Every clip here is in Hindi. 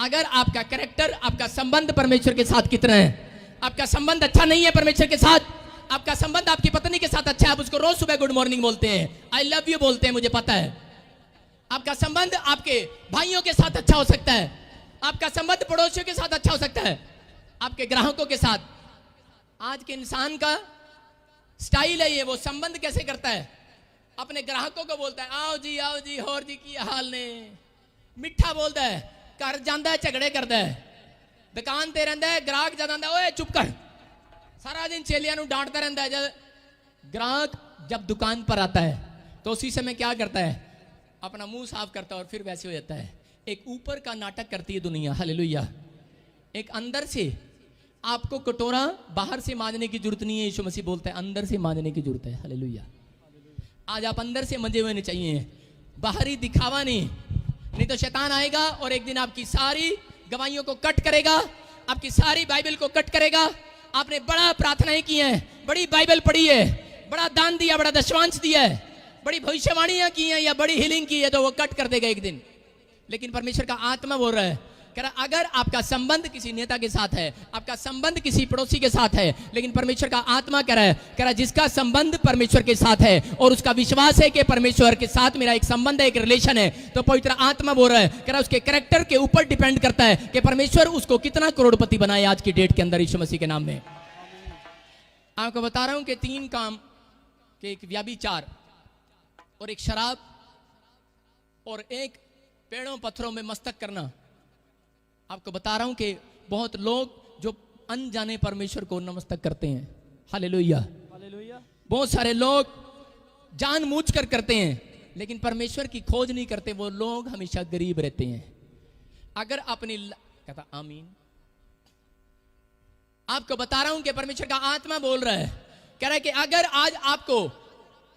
अगर आपका कैरेक्टर, आपका संबंध परमेश्वर के साथ कितना है, आपका संबंध अच्छा नहीं है परमेश्वर के साथ, आपका संबंध आपकी पत्नी के साथ अच्छा है, आप उसको रोज सुबह गुड मॉर्निंग बोलते हैं, आई लव यू बोलते हैं, मुझे पता है। आपका संबंध आपके भाइयों के साथ अच्छा हो सकता है, आपका संबंध पड़ोसियों के साथ अच्छा हो सकता है, आपके ग्राहकों के साथ। आज के इंसान का स्टाइल है ये, वो संबंध कैसे करता है, अपने ग्राहकों को बोलता है आओ जी होर जी की हाल ने, मिठा बोलता है, घर जाता है झगड़े करता है, दुकान ते रहता है, ग्राहक जब आंदा ओए चुप कर, सारा दिन चेलियां नूं डांटता रहता है। जब ग्राहक जब दुकान पर आता है तो उसी समय क्या करता है, अपना मुंह साफ करता है और फिर वैसे हो जाता है। एक ऊपर का नाटक करती है दुनिया, हालेलुया। एक अंदर से आपको कटोरा बाहर से मांजने की जरूरत नहीं है, यीशु मसीह बोलता है अंदर से मांजने की जरूरत है, हालेलुया। आज आप अंदर से मंजे हुए चाहिए, बाहरी दिखावा नहीं तो शैतान आएगा और एक दिन आपकी सारी गवाहियों को कट करेगा, आपकी सारी बाइबल को कट करेगा। आपने बड़ा प्रार्थनाएं की हैं, बड़ी बाइबल पढ़ी है, बड़ा दान दिया, बड़ा दशवांश दिया है, बड़ी भविष्यवाणियां की हैं या बड़ी हीलिंग की है, तो वो कट कर देगा एक दिन। लेकिन परमेश्वर का आत्मा बोल रहा है, कह रहा अगर आपका संबंध किसी नेता के साथ है, आपका संबंध किसी पड़ोसी के साथ है, लेकिन परमेश्वर का आत्मा कह रहा है जिसका संबंध परमेश्वर के साथ है और उसका विश्वास है कि परमेश्वर के साथ मेरा एक संबंध है, एक रिलेशन है, तो पवित्र आत्मा बोल रहा है, कह रहा उसके कैरेक्टर के ऊपर डिपेंड करता है कि परमेश्वर उसको कितना करोड़पति बनाए आज की डेट के अंदर, यीशु मसीह के नाम में। आपको बता रहा हूं कि 3 काम के, एक व्यभिचार और एक शराब और एक पेड़ों पत्थरों में मस्तक करना। आपको बता रहा हूं कि बहुत लोग जो अनजाने परमेश्वर को नमस्तक करते हैं, हालेलुया। बहुत सारे लोग जानबूझकर करते हैं लेकिन परमेश्वर की खोज नहीं करते, वो लोग हमेशा गरीब रहते हैं। अगर अपनी कहता आमीन। आपको बता रहा हूं कि परमेश्वर का आत्मा बोल रहा है, कह रहा है कि अगर आज आपको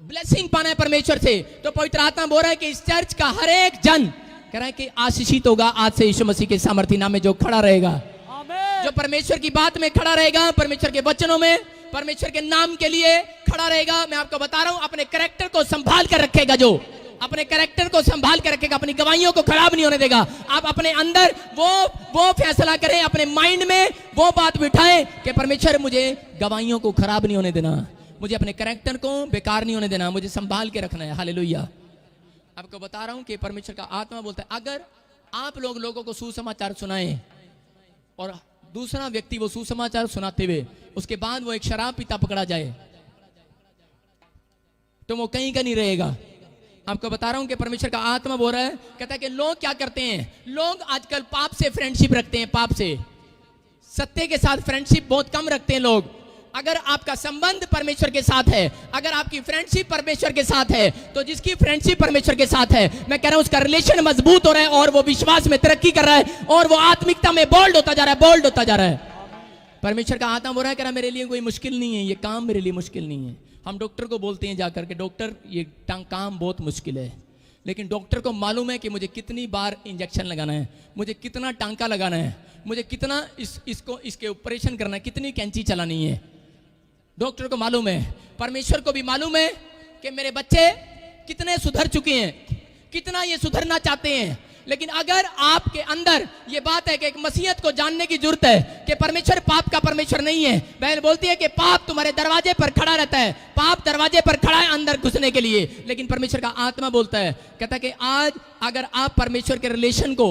ब्लेसिंग पाना है परमेश्वर से, तो पवित्र आत्मा बोल रहा है कि इस चर्च का हर एक जन कह रहा है कि आशीषित होगा आज से यीशु मसीह के सामर्थी नाम में, जो खड़ा रहेगा, जो परमेश्वर की बात में खड़ा रहेगा, परमेश्वर के वचनों में, परमेश्वर के नाम के लिए खड़ा रहेगा। मैं आपको बता रहा हूं, अपने कैरेक्टर को संभाल कर रखेगा, जो अपने कैरेक्टर को संभाल कर रखेगा, अपनी गवाहियों को खराब नहीं होने देगा। आप अपने अंदर वो फैसला करें, अपने माइंड में वो बात बिठाएं कि परमेश्वर मुझे गवाहियों को खराब नहीं होने देना, मुझे अपने कैरेक्टर को बेकार नहीं होने देना, मुझे संभाल के रखना है, हालेलुया। आपको बता रहा हूं कि परमेश्वर का आत्मा बोलता है, अगर आप लोगों को सुसमाचार सुनाएं और दूसरा व्यक्ति वो सुसमाचार सुनाते हुए उसके बाद वो एक शराब पीता पकड़ा जाए, तो वो कहीं का नहीं रहेगा। आपको बता रहा हूं कि परमेश्वर का आत्मा बोल रहा है, कहता है कि लोग क्या करते हैं, लोग आजकल पाप से फ्रेंडशिप रखते हैं, पाप से, सत्य के साथ फ्रेंडशिप बहुत कम रखते हैं लोग। अगर आपका संबंध परमेश्वर के साथ है, अगर आपकी फ्रेंडशिप परमेश्वर के साथ है, तो जिसकी फ्रेंडशिप परमेश्वर के साथ है, मैं कह रहा हूं उसका रिलेशन मजबूत हो रहा है और वो विश्वास में तरक्की कर रहा है और वो आत्मिकता में बोल्ड होता जा रहा है, बोल्ड होता जा रहा है। परमेश्वर का आत्मा बोल रहा है, कह रहा मेरे लिए कोई मुश्किल नहीं है, ये काम मेरे लिए मुश्किल नहीं है। हम डॉक्टर को बोलते हैं जाकर के, डॉक्टर ये काम बहुत मुश्किल है, लेकिन डॉक्टर को मालूम है कि मुझे कितनी बार इंजेक्शन लगाना है, मुझे कितना टांका लगाना है, मुझे कितना इसके ऑपरेशन करना है, कितनी कैंची चलानी है, डॉक्टर को मालूम है। परमेश्वर को भी मालूम है कि मेरे बच्चे कितने सुधर चुके हैं, कितना ये सुधरना चाहते हैं। लेकिन अगर आपके अंदर ये बात है कि एक मसीहत को जानने की जरूरत है कि परमेश्वर पाप का परमेश्वर नहीं है। बहन बोलती है कि पाप तुम्हारे दरवाजे पर खड़ा रहता है, पाप दरवाजे पर खड़ा है अंदर घुसने के लिए, लेकिन परमेश्वर का आत्मा बोलता है, कहता है कि आज अगर आप परमेश्वर के रिलेशन को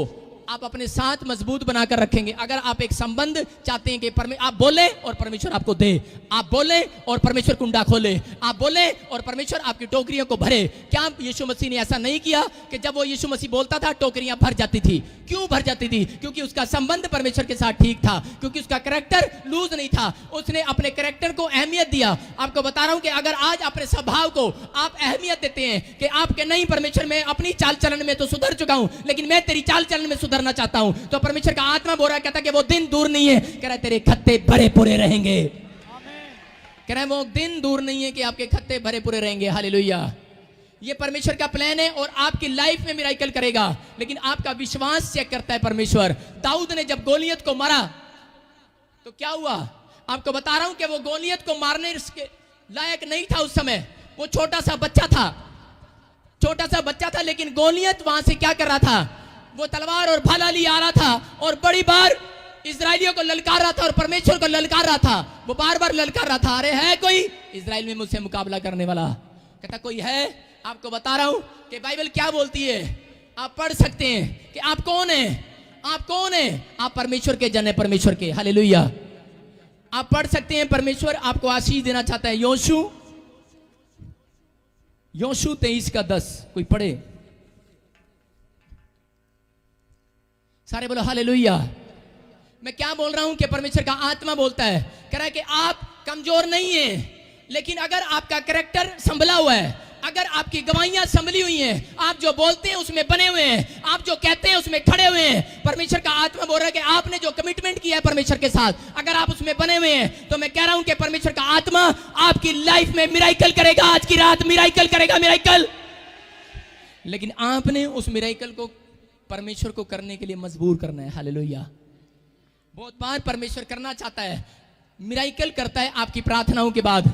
आप अपने साथ मजबूत बनाकर रखेंगे, अगर आप एक संबंध चाहते हैं कि आप बोले और परमेश्वर आपको दे, आप बोले और परमेश्वर कुंडा खोले, आप बोले और परमेश्वर आपकी टोकरियों को भरे। क्या यीशु मसीह ने ऐसा नहीं किया कि जब वो यीशु मसीह बोलता था टोकरियां भर जाती थी? क्यों भर जाती थी? क्योंकि उसका संबंध परमेश्वर के साथ ठीक था, क्योंकि उसका कैरेक्टर लूज नहीं था, उसने अपने कैरेक्टर को अहमियत दिया। आपको बता रहा हूं कि अगर आज अपने स्वभाव को आप अहमियत देते हैं कि आपके नहीं परमेश्वर में अपनी चाल चलन में तो सुधर चुका हूं, लेकिन मैं तेरी चाल चलन में सुधरना चाहता हूं, तो परमेश्वर का आत्मा बोल रहा है, कहता है कि वो दिन दूर नहीं है, कह रहा है तेरे खत्ते भरे पूरे रहेंगे, कह रहा है वो दिन दूर नहीं है कि आपके खत्ते भरे पूरे रहेंगे। हालेलुया। ये परमेश्वर का प्लान है और आपकी लाइफ में मिराकल करेगा, लेकिन आपका विश्वास चेक करता है परमेश्वर। दाऊद ने जब गोलियत को मारा तो क्या हुआ? आपको बता रहा हूं कि वो गोलियत को मारने के लायक नहीं था उस समय, वो छोटा सा बच्चा था, छोटा सा बच्चा था, लेकिन गोलियत वहां से क्या कर रहा था? वो तलवार और भाला लिए आ रहा था और बड़ी बार इजरायलियों को ललकार रहा था और परमेश्वर को ललकार रहा था। वो बार बार ललकार रहा था, अरे है कोई इजराइल में मुझसे मुकाबला करने वाला? कहता कोई है? आपको बता रहा हूं कि बाइबल क्या बोलती है, आप पढ़ सकते हैं कि आप कौन है, आप कौन है? आप परमेश्वर के जन है, परमेश्वर के। हालेलुया। आप पढ़ सकते हैं, परमेश्वर आपको आशीष देना चाहता है। योशू 23:10 कोई पढ़े? सारे बोलो हालेलुया। मैं क्या बोल रहा हूं कि परमेश्वर का आत्मा बोलता है, कह रहा है कि आप कमजोर नहीं हैं, लेकिन अगर आपका कैरेक्टर संभला हुआ है, अगर आपकी गवाहियां संभली हुई हैं, आप जो बोलते हैं उसमें बने हुए हैं, आप जो कहते हैं उसमें खड़े हुए हैं, परमेश्वर का आत्मा बोल रहा है कि आपने जो कमिटमेंट किया है परमेश्वर के साथ, अगर आप उसमें बने हुए हैं, तो मैं कह रहा हूं कि परमेश्वर का आत्मा आपकी लाइफ में मिराइकल करेगा। आज की रात मिराइकल करेगा, मिराइकल। लेकिन आपने उस मिराइकल को परमेश्वर को करने के लिए मजबूर करना है। हालेलुया। बहुत बार परमेश्वर करना चाहता है, मिराइकल करता है आपकी प्रार्थनाओं के बाद,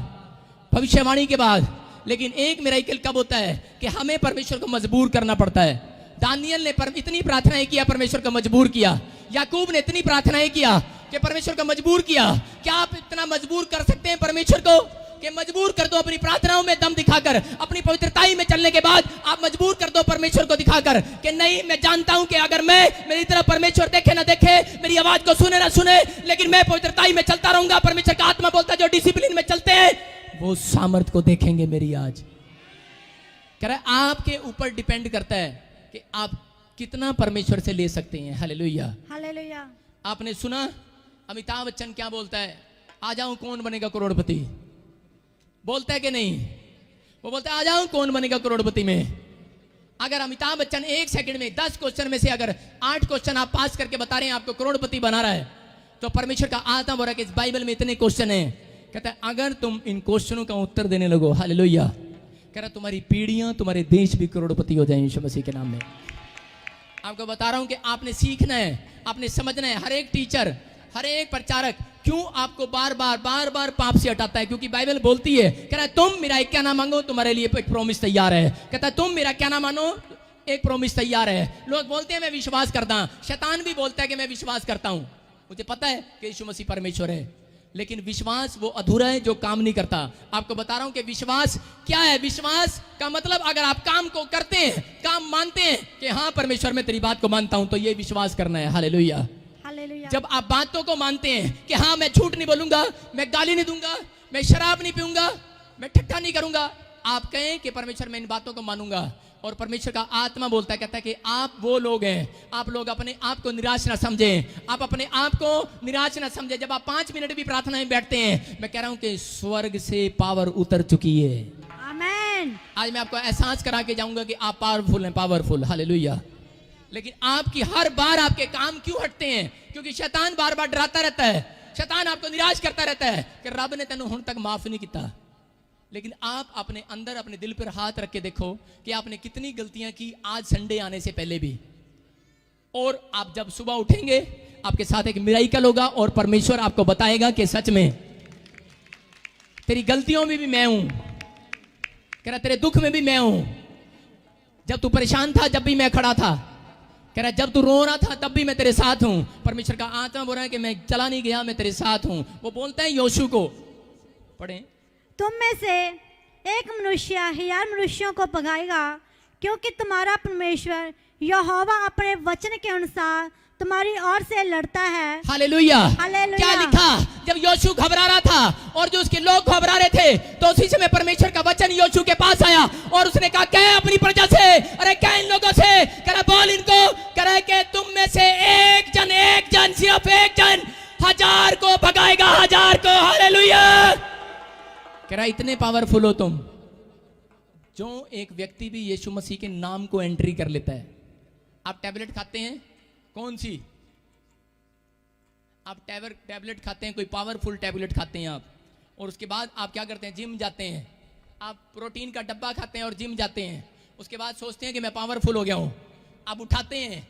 भविष्यवाणी के बाद, लेकिन एक मिराइकल कब होता है कि हमें परमेश्वर को मजबूर करना पड़ता है। दानियल ने इतनी प्रार्थनाएं किया, परमेश्वर को मजबूर किया। याकूब ने इतनी प्रार्थनाएं किया कि परमेश्वर को मजबूर किया। क्या आप इतना मजबूर कर सकते हैं परमेश्वर को कि मजबूर कर दो अपनी प्रार्थनाओं में दम दिखाकर, अपनी पवित्रताई में चलने के बाद आप मजबूर कर दो परमेश्वर को दिखाकर कि नहीं, मैं जानता हूं कि अगर मैं मेरी तरफ परमेश्वर देखे ना देखे, मेरी आवाज को सुने ना सुने, लेकिन मैं पवित्रताई में चलता रहूंगा। परमेश्वर का आत्मा बोलता है जो डिसिप्लिन में चलते हैं वो सामर्थ को देखेंगे मेरी। आज कह रहा है आपके ऊपर डिपेंड करता है कि आप कितना परमेश्वर से ले सकते हैं। Hallelujah, hallelujah. आपने सुना अमिताभ बच्चन क्या बोलता है, आ जाऊं कौन बनेगा करोड़पति, बोलता है कि नहीं? वो बोलता है आ जाऊं कौन बनेगा करोड़पति में। अगर अमिताभ बच्चन 1 सेकंड में 10 क्वेश्चन में से अगर 8 क्वेश्चन आप पास करके बता रहे हैं आपको करोड़पति बना रहा है, तो परमेश्वर का आत्मा बोल रहा है कि इस बाइबल में इतने क्वेश्चन हैं। कहता है अगर तुम इन क्वेश्चनों का उत्तर देने लगो, हालेलुया, कह रहा तुम्हारी पीढ़ियां, तुम्हारे देश भी करोड़पति हो जाएं यीशु मसीह के नाम में। आपको बता रहा हूं कि आपने सीखना है, आपने समझना है। हर एक टीचर, हर एक प्रचारक क्यों आपको बार बार पाप से हटाता है? क्योंकि बाइबल बोलती है, कह रहा है तुम मेरा क्या ना मांगो तुम्हारे लिए एक प्रॉमिस तैयार है। कहता है तुम मेरा क्या ना मानो, एक प्रॉमिस तैयार है। लोग बोलते हैं मैं विश्वास करता हूं, शैतान भी बोलता है कि मैं विश्वास करता हूं। मुझे पता है कि यीशु मसीह परमेश्वर है, लेकिन विश्वास वो अधूरा है जो काम नहीं करता। आपको बता रहा हूं कि विश्वास क्या है। विश्वास का मतलब अगर आप काम को करते हैं, काम मानते हैं कि हाँ परमेश्वर मैं तेरी बात को मानता हूं, तो ये विश्वास करना है। Hallelujah, hallelujah. जब आप बातों को मानते हैं कि हाँ मैं झूठ नहीं बोलूंगा, मैं गाली नहीं दूंगा, मैं शराब नहीं पीऊंगा, मैं ठट्ठा नहीं करूंगा, आप कहें कि परमेश्वर मैं इन बातों को मानूंगा, और परमेश्वर का आत्मा बोलता है, कहता है कि आप वो लोग हैं, आप लोग अपने आप को निराश ना समझें, आप अपने आप को निराश ना समझें। जब आप 5 मिनट भी प्रार्थना में बैठते हैं, मैं कह रहा हूं कि स्वर्ग से पावर उतर चुकी है। आमीन। आज मैं आपको एहसास करा के जाऊंगा कि आप पावरफुल हैं, पावरफुल। हालेलुया। लेकिन आपकी हर बार आपके काम क्यों हटते हैं? क्योंकि शैतान बार बार डराता रहता है, शैतान आपको निराश करता रहता है कि रब ने तेनू हुण तक माफ नहीं किया। लेकिन आप अपने अंदर, अपने दिल पर हाथ रख के देखो कि आपने कितनी गलतियां की आज संडे आने से पहले भी। और आप जब सुबह उठेंगे, आपके साथ एक मिराइकल होगा और परमेश्वर आपको बताएगा कि सच में तेरी गलतियों में भी मैं हूं, कह रहा तेरे दुख में भी मैं हूं। जब तू परेशान था जब भी मैं खड़ा था, कह रहा जब तू रो रहा था तब भी मैं तेरे साथ हूं। परमेश्वर का आत्मा बोल रहा है कि मैं चला नहीं गया, मैं तेरे साथ हूं। वो बोलता है योशू को, पढ़ें, तुम में से एक मनुष्य 1000 मनुष्यों को भगाएगा, क्योंकि तुम्हारा परमेश्वर यहोवा अपने वचन के अनुसार तुम्हारी ओर से लड़ता है। Hallelujah, hallelujah. क्या लिखा? जब योशू घबरा रहा था और जो उसके लोग घबरा रहे थे, तो उसी समय परमेश्वर का वचन योशू के पास आया और उसने कहा क्या अपनी प्रजा से, अरे क्या इन लोगों से, कह रहा बोल इनको, कह रहा है कि तुम में से एक जन, सिर्फ एक जन 1000 को भगाएगा, 1000 को। हालेलुया। कह रहा इतने पावरफुल हो तुम। जो एक व्यक्ति भी यीशु मसीह के नाम को एंट्री कर लेता है। आप टैबलेट खाते हैं, कौन सी? आप टैबलेट खाते हैं, कोई पावरफुल टैबलेट खाते हैं आप, और उसके बाद आप क्या करते हैं? जिम जाते हैं। आप प्रोटीन का डब्बा खाते हैं और जिम जाते हैं। उसके बाद सोचते हैं कि मैं पावरफुल हो गया हूं, आप उठाते हैं,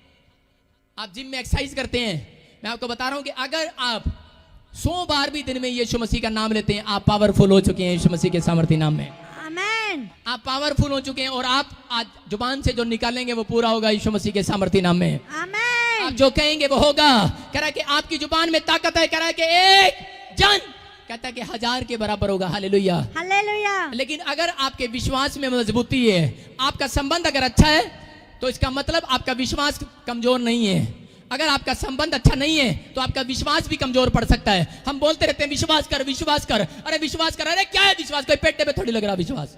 आप जिम में एक्सरसाइज करते हैं। मैं आपको बता रहा हूं कि अगर आप 100 बार भी दिन में यीशु मसीह का नाम लेते हैं, आप पावरफुल हो चुके हैं यीशु मसीह के सामर्थी नाम में। आमीन। आप पावरफुल हो चुके हैं और आप आज जुबान से जो निकालेंगे वो पूरा होगा यीशु मसीह के सामर्थी नाम में। आमेन। आप जो कहेंगे वो होगा। कह रहा है कि आपकी जुबान में ताकत है। कह रहा है कि एक जन कहता है कि 1000 के बराबर होगा। Hallelujah, hallelujah. लेकिन अगर आपके विश्वास में मजबूती है, आपका संबंध अगर अच्छा है, तो इसका मतलब आपका विश्वास कमजोर नहीं है। अगर आपका संबंध अच्छा नहीं है तो आपका विश्वास भी कमजोर पड़ सकता है। हम बोलते रहते हैं विश्वास कर, विश्वास कर, अरे विश्वास कर, अरे क्या है विश्वास? कोई पेट पे थोड़ी लग रहा विश्वास,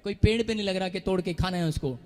कोई पेड़ पे नहीं लग रहा कि तोड़ के खाना है उसको।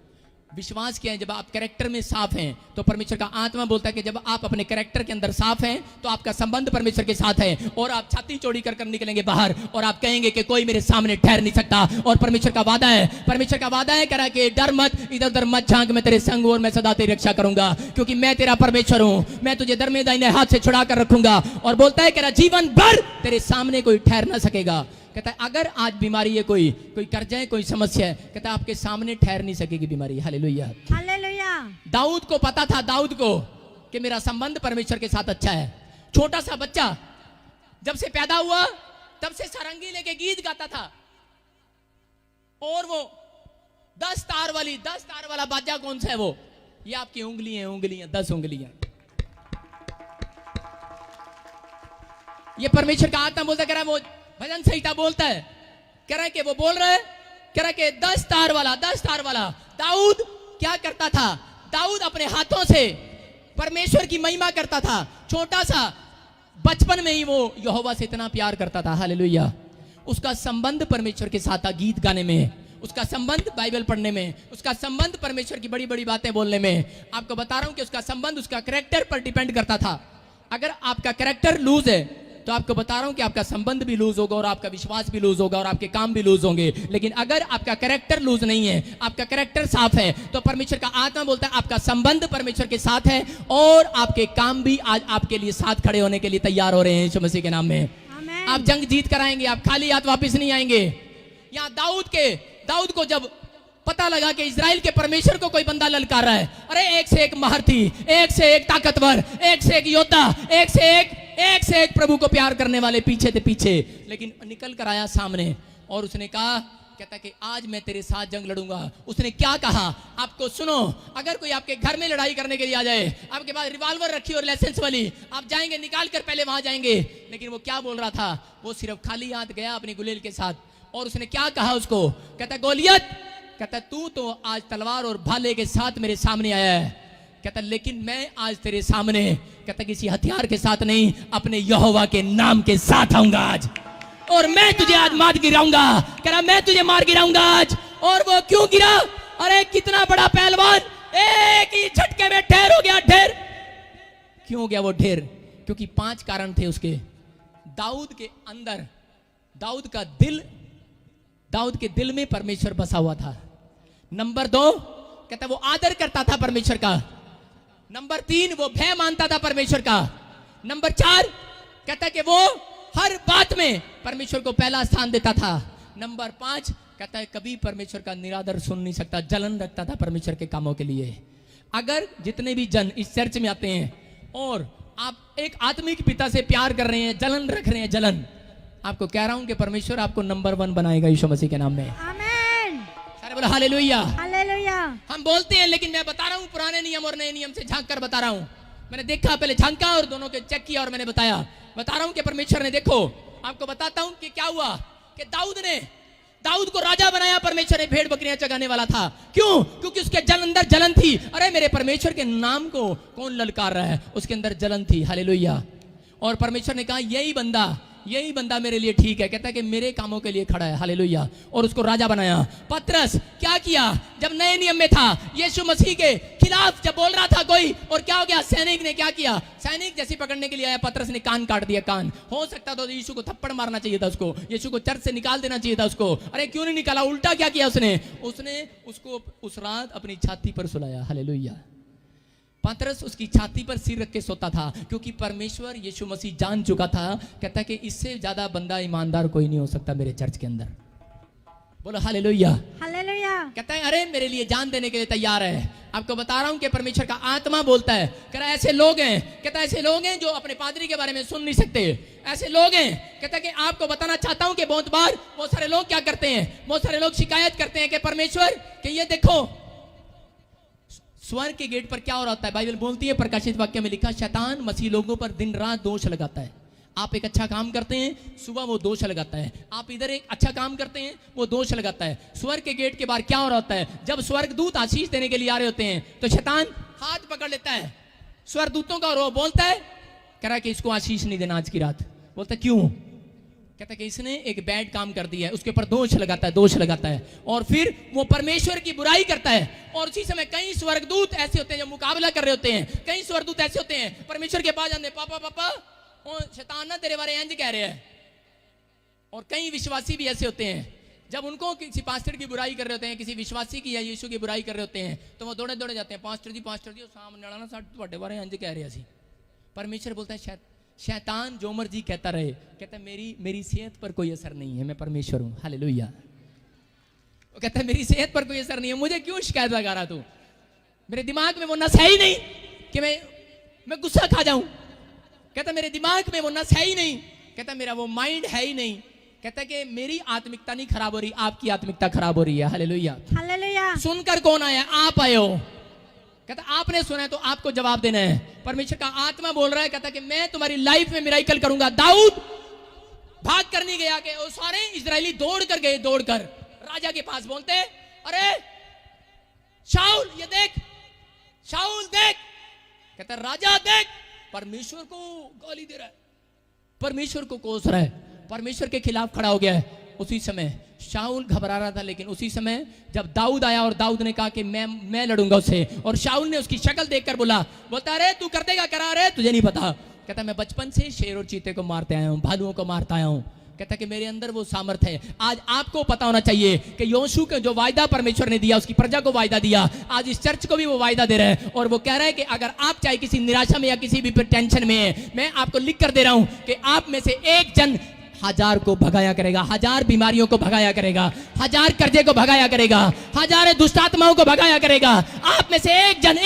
विश्वास क्या है? जब आप कैरेक्टर में साफ हैं, तो परमेश्वर का आत्मा बोलता है कि जब आप अपने कैरेक्टर के अंदर साफ हैं तो आपका संबंध परमेश्वर के साथ है और आप छाती चौड़ी कर निकलेंगे बाहर और आप कहेंगे कि कोई मेरे सामने ठहर नहीं सकता। और परमेश्वर का वादा है, परमेश्वर का वादा है, कह रहा है कि डर मत, इधर उधर मत झांक, मैं तेरे संग हूं और मैं सदा तेरी रक्षा करूंगा, क्योंकि मैं तेरा परमेश्वर हूं, मैं तुझे दरमे दाहिने हाथ से छुड़ा कर रखूंगा। और बोलता है, कह रहा जीवन भर तेरे सामने कोई ठहर ना सकेगा। कहता है अगर आज बीमारी है, कोई कर्जा है, कोई समस्या है, कहता है आपके सामने ठहर नहीं सकेगी बीमारी। Hallelujah, hallelujah. दाऊद को पता था, दाऊद को, कि मेरा संबंध परमेश्वर के साथ अच्छा है। छोटा सा बच्चा जब से पैदा हुआ तब से सारंगी लेके गीत गाता था, और वो 10 तार वाला बाजा कौन सा है? वो ये आपकी उंगलियां 10 उंगलियां। ये परमेश्वर का आत्मा बोलता, कह रहा है वो भजन संहिता बोलता है, कह रहा है कि वो बोल रहा है, कह रहा है कि 10 तार वाला। दाऊद क्या करता था? दाऊद अपने हाथों से परमेश्वर की महिमा करता था। छोटा सा बचपन में ही वो यहोवा से इतना प्यार करता था। हालेलुया। उसका संबंध परमेश्वर के साथ था, गीत गाने में, उसका संबंध बाइबल पढ़ने में, उसका संबंध परमेश्वर की बड़ी बड़ी बातें बोलने में। आपको बता रहा हूं कि उसका संबंध उसका कैरेक्टर पर डिपेंड करता था। अगर आपका कैरेक्टर लूज है तो आपको बता रहा हूं कि आपका संबंध भी लूज होगा और आपका विश्वास भी लूज होगा और आपके काम भी लूज होंगे। लेकिन अगर आपका कैरेक्टर लूज नहीं है, आपका कैरेक्टर साफ है, तो परमेश्वर का आत्मा बोलता है आपका संबंध परमेश्वर के साथ है और आपके काम भी आज आपके लिए साथ खड़े होने के लिए तैयार हो रहे हैं यीशु मसीह के नाम में। आमेन। आप जंग जीत कर आएंगे, आप खाली हाथ वापस नहीं आएंगे। यहाँ दाऊद को जब पता लगा कि इजराइल के परमेश्वर को कोई बंदा ललकार रहा है, अरे एक से एक महारथी, एक से एक ताकतवर, एक से एक योद्धा, एक से एक प्रभु को प्यार करने वाले पीछे थे पीछे, लेकिन निकल कर आया सामने और उसने कहा, कहता कि आज मैं तेरे साथ जंग लड़ूंगा। उसने क्या कहा आपको सुनो। अगर कोई आपके घर में लड़ाई करने के लिए आ जाए, आपके पास रिवॉल्वर रखी और लाइसेंस वाली, आप जाएंगे निकाल कर पहले वहां जाएंगे, लेकिन वो क्या बोल रहा था? वो सिर्फ खाली हाथ गया अपनी गुलेल के साथ और उसने क्या कहा उसको? कहता गोलियत, कहता तू तो आज तलवार और भाले के साथ मेरे सामने आया है, कहता लेकिन मैं आज तेरे सामने, कहता किसी हथियार के साथ नहीं, अपने यहोवा के नाम के साथ आऊंगा आज, और मैं तुझे आज मार गिराऊंगा। कह रहा मैं तुझे मार गिराऊंगा आज। और वो क्यों गिरा? अरे कितना बड़ा पहलवान, एक ही झटके में ढेर हो गया, ढेर। क्यों हो गया वो ढेर? क्योंकि 5 कारण थे उसके। दाऊद के अंदर, दाऊद के दिल में परमेश्वर बसा हुआ था। नंबर 2, कहता वो आदर करता था परमेश्वर का। नंबर 3, वो भय मानता था परमेश्वर का। नंबर 4, कहता कि वो हर बात में परमेश्वर को पहला स्थान देता था। नंबर 5, कहता है कभी परमेश्वर का निरादर सुन नहीं सकता, जलन रखता था परमेश्वर के कामों के लिए। अगर जितने भी जन इस चर्च में आते हैं और आप एक आत्मिक पिता से प्यार कर रहे हैं, जलन रख रहे हैं, जलन, आपको कह रहा हूं कि परमेश्वर आपको नंबर 1 बनाएगा यीशु मसीह के नाम में। आमेन। सारे बोलो हालेलुया। हालेलुया। हम बोलते हैं, लेकिन मैं बता रहा हूं पुराने नियम और नए नियम से झांक कर बता रहा हूं। मैंने देखा, पहले झांका और दोनों के चेक किया और मैंने बता रहा हूं कि परमेश्वर ने, देखो आपको बताता हूं कि क्या हुआ कि दाऊद को राजा बनाया परमेश्वर ने, भेड़ बकरियां चगाने वाला था। क्यों? क्योंकि उसके अंदर जलन थी। अरे मेरे परमेश्वर के नाम को कौन ललकार रहा है? उसके अंदर जलन थी। हालेलुया। और परमेश्वर ने कहा यही बंदा मेरे लिए ठीक है, कहता है कि मेरे कामों के लिए खड़ा है। हालेलुया। और उसको राजा बनाया। पतरस क्या किया? जब नए नियम में था, यीशु मसीह के खिलाफ जब बोल रहा था कोई, और क्या हो गया? सैनिक ने क्या किया? सैनिक जैसे पकड़ने के लिए आया, पतरस ने कान काट दिया। कान हो सकता तो यीशु को थप्पड़ मारना चाहिए था, उसको यीशु को चर्च से निकाल देना चाहिए था उसको। अरे क्यों नहीं निकाला? उल्टा क्या किया उसने उसको उस रात अपनी छाती पर सुलाया। हालेलुया। पतरस उसकी छाती पर सिर रख के सोता था, क्योंकि परमेश्वर यीशु मसीह जान चुका था, कहता कि इससे ज्यादा बंदा ईमानदार कोई नहीं हो सकता मेरे चर्च के अंदर। बोलो हालेलुया। हालेलुया। कहता है अरे मेरे लिए जान देने के लिए तैयार है। आपको बता रहा हूं कि परमेश्वर का आत्मा बोलता है, कह रहा है ऐसे लोग हैं, कहता है ऐसे लोग हैं जो अपने पादरी के बारे में सुन नहीं सकते, ऐसे लोग हैं। कहता है कि आपको बताना चाहता हूं कि बहुत बार बहुत सारे लोग क्या करते हैं, बहुत सारे लोग शिकायत करते हैं कि परमेश्वर कि ये देखो स्वर्ग के गेट पर क्या हो रहा है। बाइबल बोलती है, प्रकाशित वाक्य में लिखा, शैतान मसीह लोगों पर दिन रात दोष लगाता है। आप एक अच्छा काम करते हैं, सुबह वो दोष लगाता है। आप इधर एक अच्छा काम करते हैं, वो दोष लगाता है। स्वर्ग के गेट के बाहर क्या हो रहा होता है, जब स्वर्गदूत आशीष देने के लिए आ रहे होते हैं तो शैतान हाथ पकड़ लेता है स्वर्गदूतों का और वो बोलता है, कह रहा है कि इसको आशीष नहीं देना आज की रात। बोलता है क्यों? कहता है कि इसने एक बैड काम कर दिया है, उसके ऊपर दोष लगाता है, दोष लगाता है और फिर वो परमेश्वर की बुराई करता है। और उसी समय कई स्वर्गदूत ऐसे होते हैं जो मुकाबला कर रहे होते हैं, कई स्वर्गदूत ऐसे होते हैं परमेश्वर के पास जाते हैं, पापा पापा शैतान ना तेरे बारे इंज कह रहे हैं। और कई विश्वासी भी ऐसे होते हैं, जब उनको किसी पास्टर की बुराई कर रहे होते हैं, किसी विश्वासी की या यीशु की बुराई कर रहे होते हैं, तो वो दौड़े दौड़े जाते हैं, पास्टर जी सामने वाला ना साढ़े बारे इंज कह रहे हैं। परमेश्वर बोलता है शैतान जो मर्जी कहता रहे, कहता है मेरी सेहत पर कोई असर नहीं है, मैं परमेश्वर हूं। हालेलुया। वो कहता है मेरी सेहत पर कोई असर नहीं है, मुझे क्यों शिकायत लगा रहा तू? मेरे दिमाग में वो नस है ही नहीं कि मैं गुस्सा खा जाऊं। कहता मेरे दिमाग में वो नस है ही नहीं, कहता मेरा वो माइंड है ही नहीं। कहता कि मेरी आत्मिकता नहीं खराब हो रही, आपकी आत्मिकता खराब हो रही है। Hallelujah, hallelujah. सुनकर कौन आया? आप आए हो। कहता आपने सुना है तो आपको जवाब देना है। परमेश्वर का आत्मा बोल रहा है, कहता कि मैं तुम्हारी लाइफ में मिराकल करूंगा। दाऊद भाग कर नहीं गया कि वो सारे इजरायली दौड़ कर गए, दौड़कर राजा के पास बोलते अरे शाऊल ये देख, शाऊल देख। कहता राजा देख, परमेश्वर को गाली दे रहा है, परमेश्वर को कोस रहा है, परमेश्वर के खिलाफ खड़ा हो गया है। उसी समय शाऊल घबरा रहा था, लेकिन उसी समय जब दाऊद आया और दाऊद ने कहा कि मैं लड़ूंगा उससे, और शाऊल ने उसकी शक्ल देखकर बोलता अरे तू कर देगा करा रहे, तुझे नहीं पता। कहता मैं बचपन से शेर और चीते को मारते आया हूं, भालुओं को मारता आया हूं। कहता कि मेरे अंदर वो सामर्थ है। आज आपको पता होना चाहिए कि योशू के जो वायदा परमेश्वर ने दिया, उसकी प्रजा को वायदा दिया, आज इस चर्च को भी वो वायदा दे रहा है। और वो कह रहा है कि अगर आप चाहे किसी निराशा में या किसी भी टेंशन में है, मैं आपको लिख कर दे रहा हूं कि आप में से एक जन 1000 को भगाया करेगा, 1000 बीमारियों को भगाया करेगा, 1000 कर्जे को भगाया करेगा, 1000 दुष्ट आत्माओं को भगाया करेगा। आप में से एक जन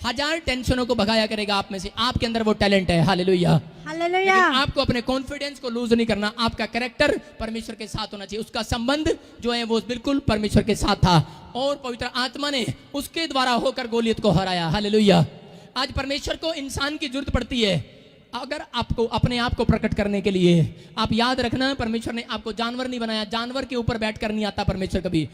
1000 टेंशनों को भगाया करेगा। आप में से, आपके अंदर वो टैलेंट है। Hallelujah, hallelujah. आपको अपने कॉन्फिडेंस को लूज नहीं करना। आपका कैरेक्टर परमेश्वर के साथ होना चाहिए। उसका संबंध जो है वो बिल्कुल परमेश्वर के साथ था, और पवित्र आत्मा ने उसके द्वारा होकर गोलियत को हराया। हालेलुया। आज परमेश्वर को इंसान की जरूरत पड़ती है अगर आपको अपने आप को प्रकट करने के लिए। आप याद रखना, परमेश्वर ने आपको जानवर नहीं बनाया, जानवर के ऊपर बैठकर नहीं आता परमेश्वर कभी।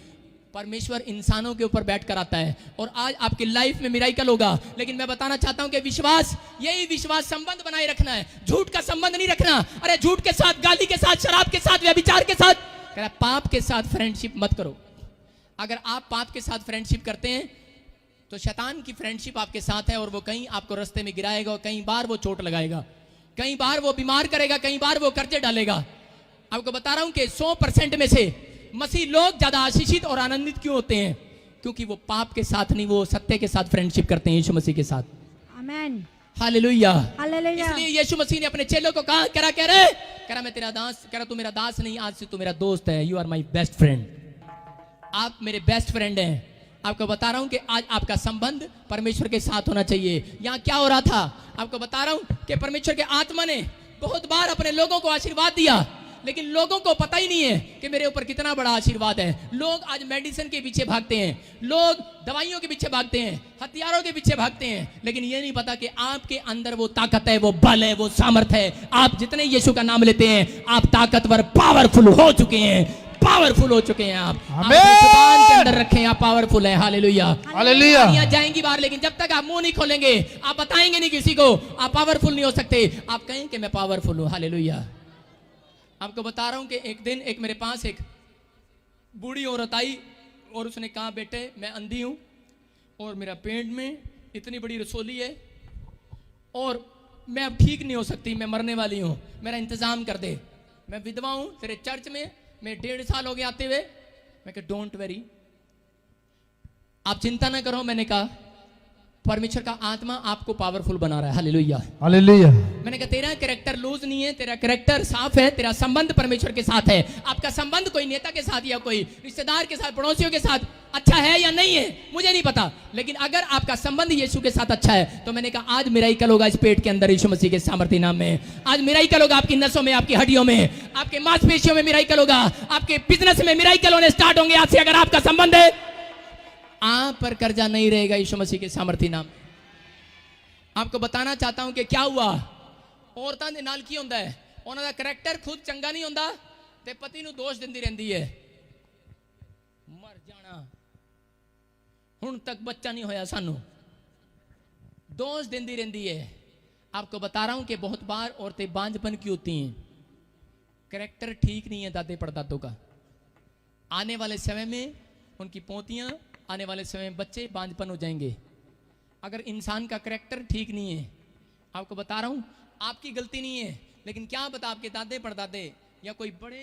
परमेश्वर इंसानों के ऊपर बैठकर आता है। और आज आपकी लाइफ में मिराकल होगा, लेकिन मैं बताना चाहता हूं कि विश्वास, यही विश्वास संबंध बनाए रखना है, झूठ का संबंध नहीं रखना। अरे झूठ के साथ, गाली के साथ, शराब के साथ, व्यभिचार के साथ, कह रहा पाप के साथ फ्रेंडशिप मत करो। अगर आप पाप के साथ फ्रेंडशिप करते हैं तो शैतान की फ्रेंडशिप आपके साथ है, और वो कहीं आपको रास्ते में गिराएगा, और कई बार वो चोट लगाएगा, कई बार वो बीमार करेगा, कई बार वो कर्जे डालेगा। आपको बता रहा हूं कि 100% में से मसीह लोग ज्यादा आशीषित और आनंदित क्यों होते हैं? क्योंकि वो पाप के साथ नहीं, वो सत्य के साथ फ्रेंडशिप करते हैं, यीशु मसीह के साथ। आमीन, हालेलुया, हालेलुया। इसलिए यीशु मसीह ने अपने चेलों को कहा, कह रहा मैं तेरा दास, कह रहा तू मेरा दास नहीं, आज से तू मेरा दोस्त है। You are my best friend, आप मेरे बेस्ट फ्रेंड हैं। आपको बता रहा हूं कि आज आपका संबंध परमेश्वर के साथ होना चाहिए। यहां क्या हो रहा था, आपको बता रहा हूं कि परमेश्वर के आत्मा ने बहुत बार अपने लोगों को आशीर्वाद दिया, लेकिन लोगों को पता ही नहीं है कि मेरे ऊपर कितना बड़ा आशीर्वाद है। लोग आज मेडिसिन के पीछे भागते हैं, लोग दवाइयों के पीछे भागते हैं, हथियारों के पीछे भागते हैं, लेकिन ये नहीं पता कि आपके अंदर वो ताकत है, वो बल है, वो सामर्थ है। आप जितने यीशु का नाम लेते हैं, आप ताकतवर, पावरफुल हो चुके हैं, पावरफुल हो चुके हैं। आप जुबान के अंदर रखें, आप पावरफुल है। Hallelujah, hallelujah. जाएंगी बाहर, लेकिन जब तक आप मुंह नहीं खोलेंगे, आप बताएंगे नहीं किसी को, आप पावरफुल नहीं हो सकते। आप कहें कि मैं पावरफुल हूं। हालेलुया। आपको बता रहा हूं कि एक दिन मेरे पास एक बूढ़ी औरत आई, और उसने कहा बेटे मैं अंधी हूं, और मेरा पेट में इतनी बड़ी रसोली है, और मैं अब ठीक नहीं हो सकती, मैं मरने वाली हूं, मेरा इंतजाम कर दे। मैं विधवा हूं, तेरे चर्च में मैं 1.5 साल हो गए आते हुए। मैं कहा डोंट वेरी, आप चिंता ना करो। मैंने कहा परमेश्वर का आत्मा आपको पावरफुल बना रहा है। हालेलुया। हालेलुया। मैंने कहा तेरा कैरेक्टर लूज नहीं है, तेरा कैरेक्टर साफ है, तेरा संबंध परमेश्वर के साथ है। आपका संबंध कोई नेता के साथ या कोई रिश्तेदार के साथ, पड़ोसियों के साथ अच्छा है या नहीं है मुझे नहीं पता, लेकिन अगर आपका संबंध यीशु के साथ अच्छा है तो मैंने कहा आज मिराइकल होगा इस पेट के अंदर यीशु मसीह के सामर्थ्य नाम में। आज मिराइकल होगा आपकी नसों में, आपकी हड्डियों में, आपके मांसपेशियों में मिराइकल होगा, आपके बिजनेस में मिराइकल होने स्टार्ट होंगे आज से अगर आपका संबंध है। आप पर कर्जा नहीं रहेगा यीशु मसीह के सामर्थ्य नाम। आपको बताना चाहता हूं कि क्या हुआ, औरतां दे नाल की हुंदा है, उन्हां दा करैक्टर खुद चंगा नहीं हुंदा ते पति नूं दोष दिंदी रहंदी है, मर जाना हुण तक बच्चा नहीं होया सानू, दोष दिंदी रहंदी है। आपको बता रहा हूं कि बहुत बार औरतें बांझपन की होती हैं, करैक्टर ठीक नहीं है दादे परदादों का। आने वाले समय में उनकी पोतियां, आने वाले समय में बच्चे बांझपन हो जाएंगे अगर इंसान का करैक्टर ठीक नहीं है। आपको बता रहा हूं आपकी गलती नहीं है, लेकिन क्या पता आपके दादे परदादे या कोई बड़े,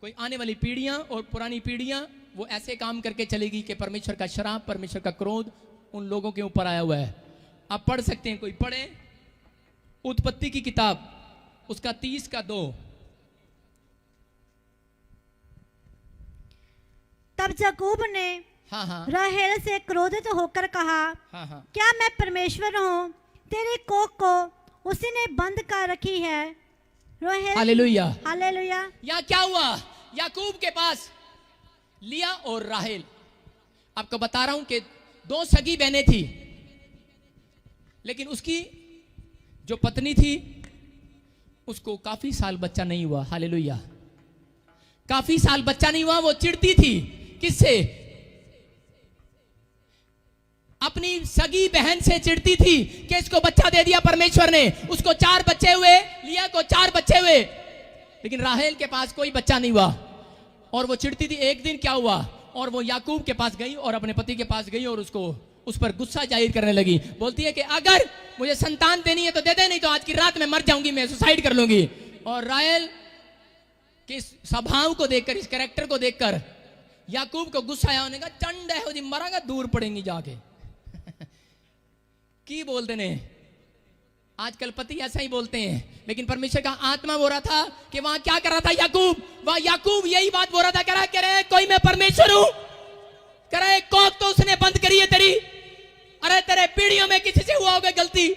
कोई आने वाली पीढ़ियां और पुरानी पीढ़ियां वो ऐसे काम करके चलेगी कि परमेश्वर का श्राप, परमेश्वर का क्रोध उन लोगों के ऊपर आया हुआ है। आप पढ़ सकते हैं, कोई पढ़े उत्पत्ति की किताब उसका 30:2। तब याकूब ने हाँ राहेल से क्रोधित होकर कहा, हाँ क्या मैं परमेश्वर हूँ, तेरी कोख को उसी ने बंद कर रखी है। राहेल, हालेलुया। हालेलुया। यहाँ क्या हुआ, याकूब के पास लिया और राहेल, आपको बता रहा हूं कि 2 सगी बहनें थी, लेकिन उसकी जो पत्नी थी उसको काफी साल बच्चा नहीं हुआ। हालेलुया। काफी साल बच्चा नहीं हुआ, वो चिढ़ती थी किससे, अपनी सगी बहन से चिढ़ती थी कि इसको बच्चा दे दिया परमेश्वर ने, उसको 4 बच्चे हुए, लिया को 4 बच्चे हुए, लेकिन राहेल के पास कोई बच्चा नहीं हुआ और वो चिढ़ती थी। एक दिन क्या हुआ, और वो याकूब के पास गई और अपने पति के पास गई और उसको उस पर गुस्सा जाहिर करने लगी। बोलती है कि अगर मुझे संतान देनी है तो दे दे, नहीं तो आज की रात में मर जाऊंगी, मैं सुसाइड कर लूंगी। और राहेल के स्वभाव को देखकर, इस कैरेक्टर को देखकर याकूब को गुस्सा आया, उन्होंने कहा चंड है जी, मरांगा दूर पड़ेंगी जाके। की बोलते ने आजकल पति ऐसा ही बोलते हैं, लेकिन परमेश्वर का आत्मा बोल रहा था कि वहां क्या कर रहा था याकूब, वहां याकूब यही बात बोल रहा था, कह रहा कोई मैं परमेश्वर हूं, कह रहा कोख तो उसने बंद करी है तेरी, अरे तेरे पीढ़ियों में किसी से हुआ होगा गलती,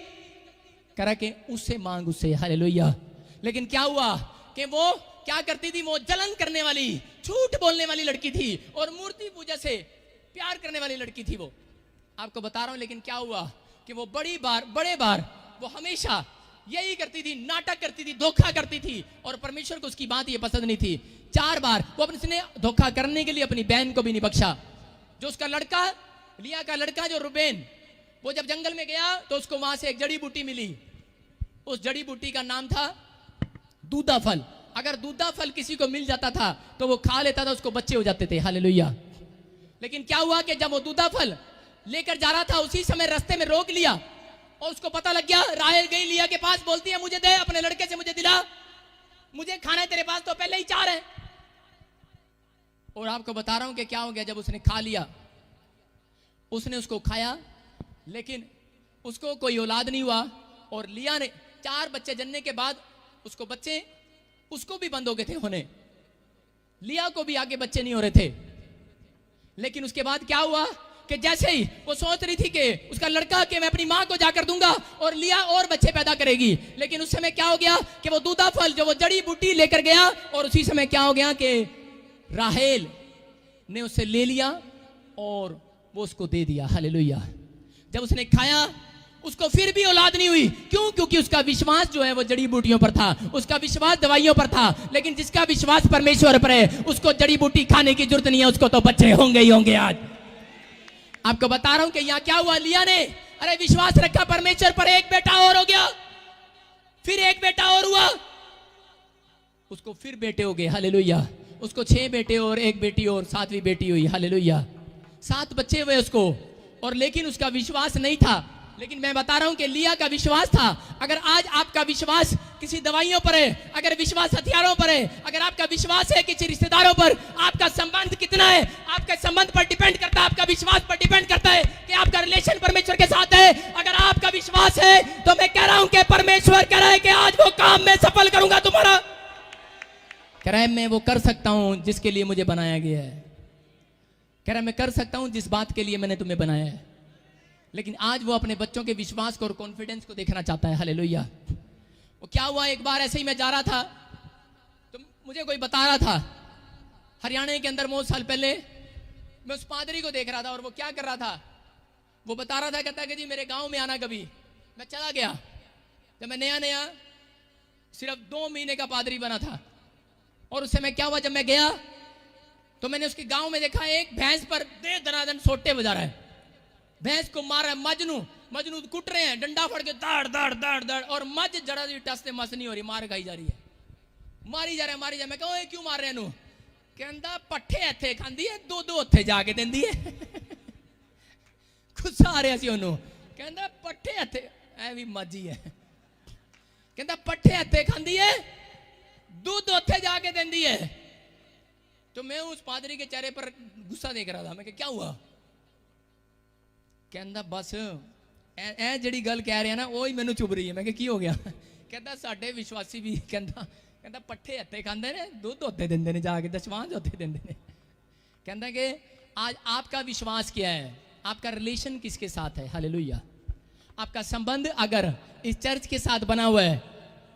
कह रहा कि उससे मांग उससे। हालेलुया। लेकिन क्या हुआ कि वो क्या करती थी, वो जलन करने वाली, झूठ बोलने वाली लड़की थी और मूर्ति पूजा से प्यार करने वाली लड़की थी वो। आपको बता रहा हूं, लेकिन क्या हुआ कि वो बड़े बार वो हमेशा यही करती थी, नाटक करती थी, धोखा करती थी और परमेश्वर को उसकी बात ये पसंद नहीं थी। 4 बार वो अपने धोखा करने के लिए अपनी बहन को भी नहीं बख्शा। जो उसका लड़का, लिया का लड़का जो रुबेन, वो जब जंगल में गया तो उसको वहां से एक जड़ी बूटी मिली, उस जड़ी बूटी का नाम था दूधा फल। अगर दूधा फल किसी को मिल जाता था तो वो खा लेता था, उसको बच्चे हो जाते थे। हालेलुया। लेकिन क्या हुआ कि जब वो दूधा फल लेकर जा रहा था, उसी समय रास्ते में रोक लिया और उसको पता लग गया। राहेल गई लिया के पास, बोलती है मुझे दे, अपने लड़के से मुझे दिला, मुझे खाना है, तेरे पास तो पहले ही 4 है। और आपको बता रहा हूं कि क्या हो गया, जब उसने खा लिया, उसने उसको खाया, लेकिन उसको कोई औलाद नहीं हुआ और लिया ने 4 बच्चे जनने के बाद उसको बच्चे उसको भी बंद हो गए थे होने, लिया को भी आगे बच्चे नहीं हो रहे थे। लेकिन उसके बाद क्या हुआ कि जैसे ही वो सोच रही थी कि उसका लड़का कि मैं अपनी मां को जाकर दूंगा और लिया और बच्चे पैदा करेगी, लेकिन उस समय क्या हो गया कि वो दूधा फल जो वो जड़ी बूटी लेकर गया और उसी समय क्या हो गया कि राहेल ने उससे ले लिया और वो उसको दे दिया। हालेलुया। जब उसने खाया उसको फिर भी औलाद नहीं हुई। क्यों? क्योंकि उसका विश्वास जो है वो जड़ी बूटियों पर था, उसका विश्वास दवाइयों पर था। लेकिन जिसका विश्वास परमेश्वर पर है उसको जड़ी बूटी खाने की जरूरत नहीं है, उसको तो बच्चे होंगे ही होंगे। आज आपको बता रहा हूं कि यहां क्या हुआ, लिया ने अरे विश्वास रखा परमेश्वर पर, एक बेटा और हो गया, फिर एक बेटा और हुआ, उसको फिर बेटे हो गए। हालेलुया। उसको 6 बेटे और 1 बेटी और 7वीं बेटी हुई। हालेलुया। 7 बच्चे हुए उसको, और लेकिन उसका विश्वास नहीं था। लेकिन मैं बता रहा हूं कि लिया का विश्वास था। अगर आज आपका विश्वास किसी दवाइयों पर है, अगर विश्वास हथियारों पर है, अगर आपका विश्वास है किसी रिश्तेदारों पर, आपका संबंध कितना है आपके संबंध पर डिपेंड करता है, आपका विश्वास पर डिपेंड करता है कि आपका रिलेशन परमेश्वर के साथ है। अगर आपका विश्वास है तो मैं कह रहा हूं कि परमेश्वर कह रहा है कि आज वो काम मैं सफल करूंगा तुम्हारा। कह रहा है मैं वो कर सकता हूं जिसके लिए मुझे बनाया गया है। कह रहा है मैं कर सकता हूं जिस बात के लिए मैंने तुम्हें बनाया है। लेकिन आज वो अपने बच्चों के विश्वास को और कॉन्फिडेंस को देखना चाहता है। हालेलुया। वो क्या हुआ, एक बार ऐसे ही मैं जा रहा था तो मुझे कोई बता रहा था, हरियाणा के अंदर बहुत साल पहले मैं उस पादरी को देख रहा था और वो क्या कर रहा था, वो बता रहा था, कहता है कि जी मेरे गांव में आना कभी। मैं चला गया, जब मैं नया नया सिर्फ 2 महीने का पादरी बना था। और उस समय क्या हुआ, जब मैं गया तो मैंने उसके गांव में देखा एक भैंस पर दे दनादन सोटे बजा रहा है, भैंस को मार रहा है। मजनू कुट रहे हैं, डंडा फड़ के दाड़ दाड़ दाड़ दाड़, और मज जड़ा दी टस मस नहीं हो रही, मार खाई जा रही है, मारी जा रहा है, मारी जा। मैं कहूँ क्यों मार रहे हैं? कहता पट्ठे हथे खांदी है, 2 हथे जाके देंदी है। गुस्सा आ रहा सी ओनू, कहता पट्ठे हथे ऐ भी मजी है, कहता पट्ठे हथे खांदी है, 2 हथे जाके देंदी है। तो मैं उस पादरी के चेहरे पर गुस्सा देख रहा था। मैं क्या हुआ? कहता बस ए जड़ी गल कह रहे हैं ना वो ही मैनू चुभ रही है। मैं की हो गया? कहता साडे विश्वासी भी कहता पट्ठे हत्थे खांदे ने, 2 हत्थे देंदे ने जाके, दशवांज हत्थे देंदे ने। कहता कि आज आपका विश्वास क्या है, आपका रिलेशन किसके साथ है? हालेलुया। आपका संबंध अगर इस चर्च के साथ बना हुआ है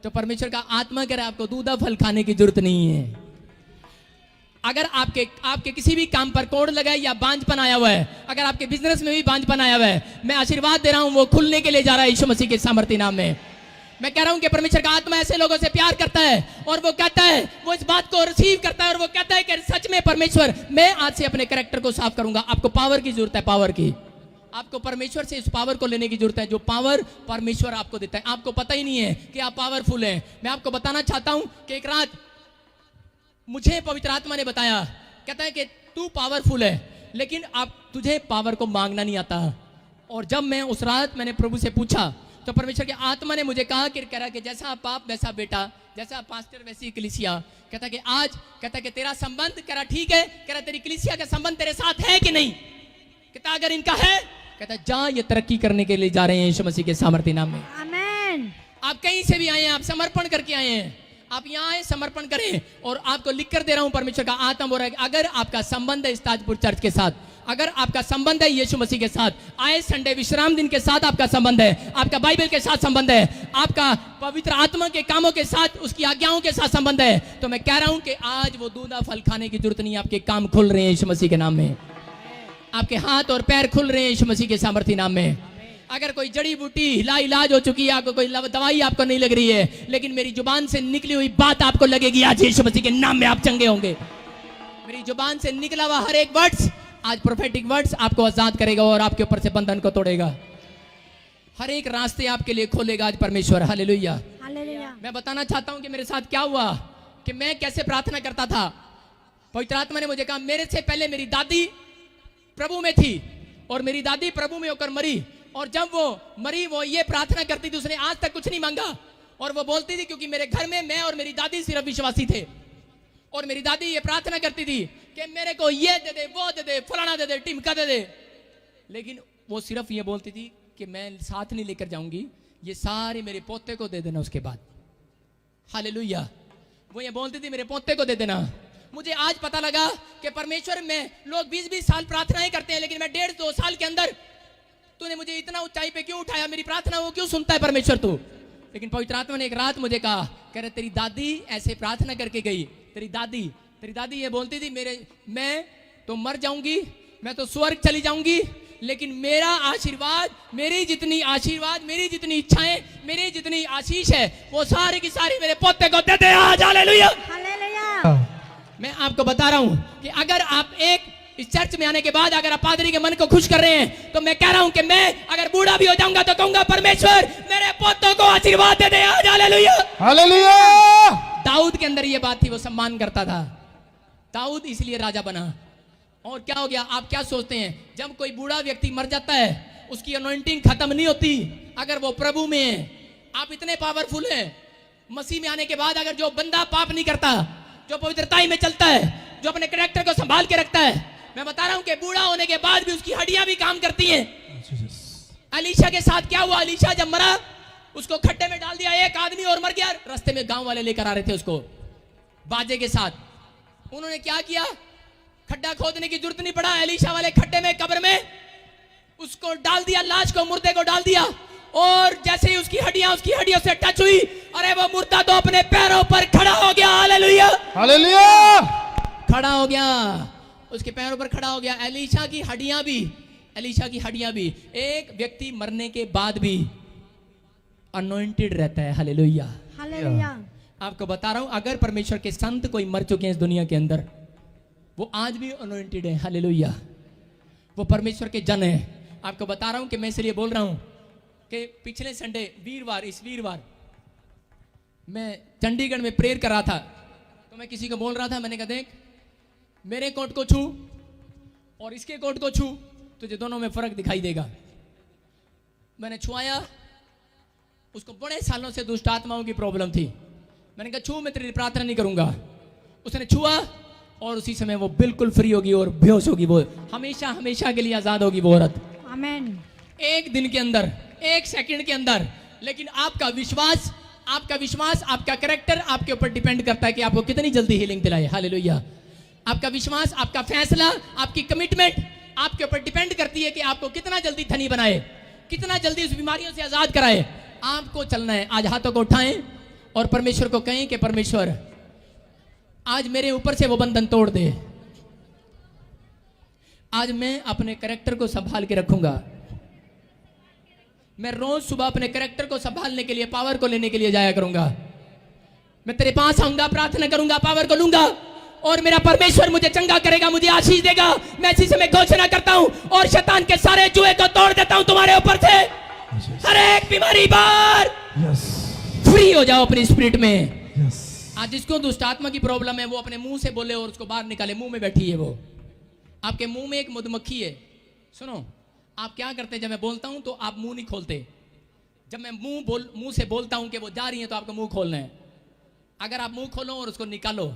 तो परमेश्वर का आत्मा कह रहा है आपको दूधा फल खाने की जरूरत नहीं है। अगर आपके किसी भी काम पर कोड़ लगा है या बांझपन आया हुआ है, अगर आपके बिजनेस में भी बांझपन आया हुआ है, मैं आशीर्वाद दे रहा हूं वो खुलने के लिए जा रहा है यीशु मसीह के सामर्थ्य नाम में। मैं कह रहा हूं कि परमेश्वर का आत्मा ऐसे लोगों से प्यार करता है और वो कहता है, वो इस बात को रिसीव करता है और वो कहता है कि सच में परमेश्वर मैं आज से अपने कैरेक्टर को साफ करूंगा। आपको पावर की जरूरत है, पावर की। आपको परमेश्वर से इस पावर को लेने की जरूरत है जो पावर परमेश्वर आपको देता है। आपको पता ही नहीं है कि आप पावरफुल हैं। मैं आपको बताना चाहता हूं कि एक रात मुझे पवित्र आत्मा ने बताया, कहता है कि तू पावरफुल है लेकिन आप तुझे पावर को मांगना नहीं आता। और जब मैं उस रात मैंने प्रभु से पूछा तो परमेश्वर के आत्मा ने मुझे कहा कि कह रहा कि जैसा बाप वैसा बेटा, जैसा पास्टर वैसी कलीसिया। कहता कि आज कहता कि तेरा संबंध कह रहा ठीक है, कह रहा तेरी कलीसिया का संबंध तेरे साथ है कि नहीं? कहता अगर इनका है, कहता जा ये तरक्की करने के लिए जा रहे हैं यीशु मसीह के सामर्थ्य नाम में। आमीन। आप कहीं से भी आए हैं, आप समर्पण करके आए हैं, आप यहाँ आए समर्पण करें। और आपको लिख कर दे रहा हूं परमेश्वर का आत्मा बोल रहा है कि अगर आपका संबंध है इस ताजपुर चर्च के साथ, अगर आपका संबंध है यीशु मसीह के साथ, आए संडे विश्राम दिन के साथ आपका संबंध है, आपका बाइबल के साथ संबंध है, आपका पवित्र आत्मा के कामों के साथ, उसकी आज्ञाओं के साथ संबंध है, तो मैं कह रहा हूं कि आज वो दूधा फल खाने की जरूरत नहीं है। आपके काम खुल रहे हैं यीशु मसीह के नाम में, आपके हाथ और पैर खुल रहे हैं यीशु मसीह के सामर्थ्य नाम में। अगर कोई जड़ी बूटी इलाज हो चुकी है, आपको कोई दवाई आपको नहीं लग रही है, लेकिन मेरी जुबान से निकली हुई बात आपको लगेगी, आज यीशु मसीह के नाम में आप चंगे होंगे। मेरी जुबान से निकला हुआ हर एक वर्ड्स, आज प्रोफेटिक वर्ड्स आपको आजाद करेगा और आपके ऊपर से बंधन को तोड़ेगा। हर एक रास्ते आपके लिए खोलेगा आज परमेश्वर। हालेलुया। हालेलुया। मैं बताना चाहता हूं कि मेरे साथ क्या हुआ, कि मैं कैसे प्रार्थना करता था। पवित्र आत्मा ने मुझे कहा, मेरे से पहले मेरी दादी प्रभु में थी और मेरी दादी प्रभु में होकर मरी, और जब वो मरी वो ये प्रार्थना करती थी, उसने आज तक कुछ नहीं मांगा। और वो बोलती थी क्योंकि मेरे घर में मैं और मेरी दादी सिर्फ विश्वासी थे, और मेरी दादी ये प्रार्थना करती थी कि मेरे को ये दे दे, वो दे दे, फलाना दे दे, टिमका दे दे। लेकिन वो सिर्फ ये बोलती थी कि मैं साथ नहीं लेकर जाऊंगी, ये सारे मेरे पोते को दे देना उसके बाद। हालेलुया। वो ये बोलती थी मेरे पोते को दे देना। मुझे आज पता लगा कि परमेश्वर में लोग 20-20 साल प्रार्थनाएं करते हैं, लेकिन मैं 1.5-2 साल के अंदर तूने मुझे इतना ऊंचाई पे क्यों उठाया, मेरी प्रार्थना वो क्यों सुनता है परमेश्वर तू? लेकिन पवित्र आत्मा ने एक रात मुझे कहा, कह रहे तेरी दादी ऐसे प्रार्थना करके गई, तेरी दादी ये बोलती थी मैं तो मर जाऊंगी, मैं तो स्वर्ग चली जाऊंगी, लेकिन मेरा आशीर्वाद, मेरी जितनी इच्छाएं, मेरी जितनी आशीष है, वो सारी की सारी मेरे पोते को दे दे आज। हालेलुया। हालेलुया। मैं आपको बता रहा हूं कि अगर आप इस चर्च में आने के बाद अगर आप पादरी के मन को खुश कर रहे हैं, तो मैं कह रहा हूं कि मैं अगर बूढ़ा भी हो जाऊंगा तो कहूंगा परमेश्वर मेरे पोतों को आशीर्वाद दे दे आज। हालेलुया। हालेलुया। दाऊद के अंदर ये बात थी, वो सम्मान करता था। दाऊद इसलिए राजा बना। और क्या हो गया, आप क्या सोचते हैं, जब कोई बूढ़ा व्यक्ति मर जाता है उसकी अनॉइंटिंग खत्म नहीं होती अगर वो प्रभु में है। आप इतने पावरफुल हैं, मसीह में आने के बाद अगर जो बंदा पाप नहीं करता, जो पवित्रताई में चलता है, जो अपने कैरेक्टर को संभाल के रखता है, मैं बता रहा हूं कि बूढ़ा होने के बाद भी उसकी हड्डियां भी काम करती हैं। अलीशा के साथ क्या हुआ? अलीशा जब मरा उसको खड्डे में डाल दिया एक आदमी और मर गया। रास्ते में गांव वाले लेकर आ रहे थे उसको बाजे के साथ। उन्होंने क्या किया? खड्डा खोदने की जरूरत नहीं पड़ा, अलीशा वाले खड्डे में कब्र में उसको डाल दिया, लाश को, मुर्दे को डाल दिया। और जैसे ही उसकी हड्डियों से टच हुई, अरे वो मुर्दा तो अपने पैरों पर खड़ा हो गया। हालेलुया, हालेलुया, खड़ा हो गया, उसके पैरों पर खड़ा हो गया। अलीशा की हड्डियां भी एक व्यक्ति मरने के बाद भी अनॉइंटेड रहता है। Hallelujah, hallelujah. आपको बता रहा हूं, अगर परमेश्वर के संत कोई मर चुके हैं इस दुनिया के अंदर, वो आज भी अनॉइंटेड है। हालेलुया, वो परमेश्वर के जन है। आपको बता रहा हूं कि मैं इसलिए बोल रहा हूं कि पिछले संडे इस वीरवार मैं चंडीगढ़ में प्रेयर कर रहा था, तो मैं किसी को बोल रहा था, मैंने कहा देख मेरे कोट को छू और इसके कोट को छू, तुझे दोनों में फर्क दिखाई देगा। मैंने छुआया, उसको बड़े सालों से दुष्ट आत्माओं की प्रॉब्लम थी। मैंने कहा छू, मैं तेरी प्रार्थना नहीं करूंगा। उसने छुआ और उसी समय वो बिल्कुल फ्री होगी और बेहोश होगी, वो हमेशा हमेशा के लिए आजाद होगी वो औरत। आमीन। एक दिन के अंदर, एक सेकंड के अंदर। लेकिन आपका विश्वास, आपका कैरेक्टर आपके ऊपर डिपेंड करता है कि आपको कितनी जल्दी हीलिंग दिलाए। हालेलुया, आपका विश्वास, आपका फैसला, आपकी कमिटमेंट आपके ऊपर डिपेंड करती है कि आपको कितना जल्दी धनी बनाए, कितना जल्दी उस बीमारियों से आजाद कराए। आपको चलना है। आज हाथों को उठाएं और परमेश्वर को कहें कि परमेश्वर आज मेरे ऊपर से वो बंधन तोड़ दे। आज मैं अपने कैरेक्टर को संभाल के रखूंगा। मैं रोज सुबह अपने कैरेक्टर को संभालने के लिए, पावर को लेने के लिए जाया करूंगा। मैं तेरे पास आऊंगा, प्रार्थना करूंगा, पावर को लूंगा और मेरा परमेश्वर मुझे चंगा करेगा, मुझे आशीष देगा। मैं इसी समय घोषणा करता हूं और शैतान के सारे जुए को तोड़ देता हूं तुम्हारे ऊपर से। हर एक बीमारी बार फ्री हो जाओ अपनी स्पिरिट में। आज जिसको दुष्ट आत्मा की प्रॉब्लम है वो अपने मुंह से बोले और उसको बाहर निकाले। मुंह में बैठी है वो, आपके मुंह में एक मधुमक्खी है। सुनो, आप क्या करते हैं, जब मैं बोलता हूं तो आप मुंह नहीं खोलते। जब मैं मुंह से बोलता हूं कि वो जा रही है तो आपको मुंह खोलना है। अगर आप मुंह खोलो और उसको निकालो,